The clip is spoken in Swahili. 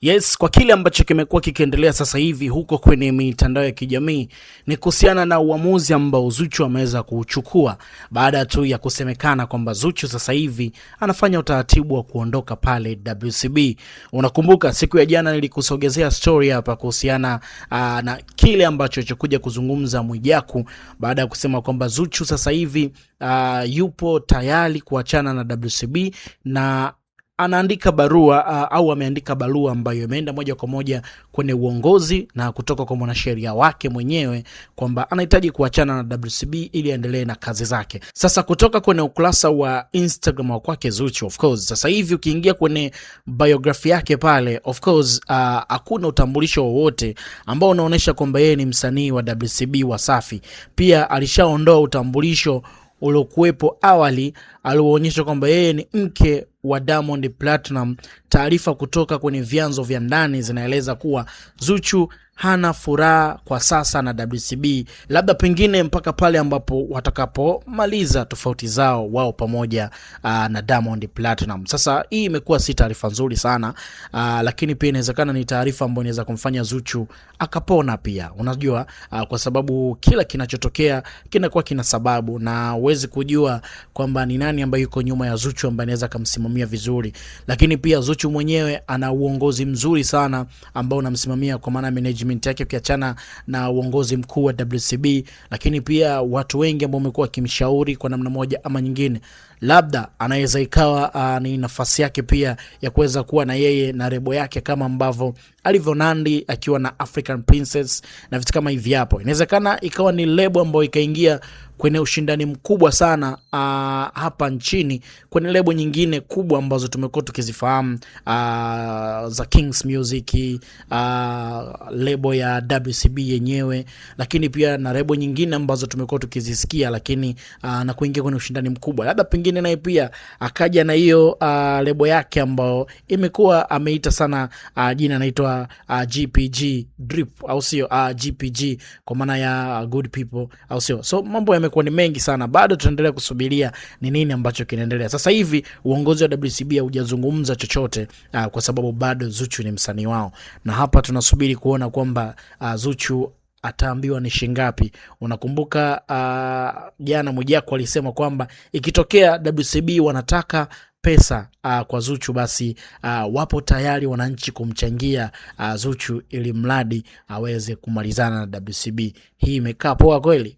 Yes, kwa kile ambacho kimekuwa kikiendelea sasa hivi huko kwenye mitandao ya kijamii ni kuhusiana na uamuzi ambao Zuchu ameweza kuchukua baada tu ya kusemekana kwamba Zuchu sasa hivi anafanya utaratibu wa kuondoka pale WCB. Unakumbuka siku ya jana nilikusogezea story hapa kuhusiana na kile ambacho chokuja kuzungumza Mwijaku baada ya kusema kwamba Zuchu sasa hivi yupo tayari kuachana na WCB na anaandika barua au ameandika barua ambayo imeenda moja kwa moja kwenye uongozi na kutoka kwa mwanasheria wake mwenyewe kwamba anahitaji kuachana na WCB ili aendelee na kazi zake. Sasa kutoka kwenye ukurasa wa Instagram wa kwake Zuchu, of course sasa hivi ukiingia kwenye biography yake pale, of course hakuna utambulisho wowote ambao unaonyesha kwamba yeye ni msanii wa WCB Wasafi. Pia alishaondoa utambulisho uliokuwepo awali alionyesha kwamba yeye ni mke wa Diamond Platinum. Taarifa kutoka kwenye vyanzo vya ndani zinaeleza kuwa Zuchu hana furaha kwa sasa na WCB, labda pengine mpaka pale ambapo watakapomaliza tofauti zao wao pamoja na Diamond Platinum. Sasa hii imekuwa si taarifa nzuri sana, lakini pia inawezekana ni taarifa ambayo inaweza kumfanya Zuchu akapona pia. Unajua kwa sababu kila kinachotokea kinakuwa kina sababu na uwezi kujua kwamba ni nani ambaye yuko nyuma ya Zuchu ambaye anaweza kumsimamia vizuri. Lakini pia Zuchu mwenyewe ana uongozi mzuri sana ambao unamsimamia kwa maana management yake ukiachana na uongozi mkuu wa WCB, lakini pia watu wengi ambao wamekuwa kimshauri kwa namna moja ama nyingine. Labda anaweza ikawa ni nafasi yake pia ya kuweza kuwa na yeye na rebo yake kama ambavyo alivyo Nandy akiwa na African Princess na vitu kama hivi hapo. Inawezekana ikawa ni lebo ambayo ikaingia kwenye ushindani mkubwa sana hapa nchini kwenye lebo nyingine kubwa ambazo tumekuwa tukizifahamu za Kings Music, lebo ya WCB yenyewe, lakini pia na lebo nyingine ambazo tumekuwa tukizisikia, lakini na kuingia kwenye ushindani mkubwa. Labda pengine naye pia akaja na hiyo lebo yake ambayo imekuwa ameita sana jina anaitwa GPG Drip au sio, GPG kwa maana ya good people au sio. So mambo yamekuwa ni mengi sana, bado tunaendelea kusubiria ni nini ambacho kinaendelea. Sasa hivi uongozi wa WCB haujazungumza chochote kwa sababu bado Zuchu ni msanii wao, na hapa tunasubiri kuona kwamba Zuchu ataambiwa ni shingapi. Unakumbuka jana Mwijaku alisema kwamba ikitokea WCB wanataka pesa kwa Zuchu basi wapo tayari wananchi kumchangia Zuchu ili mradi aweze kumalizana na WCB. Hii imekaa poa kweli.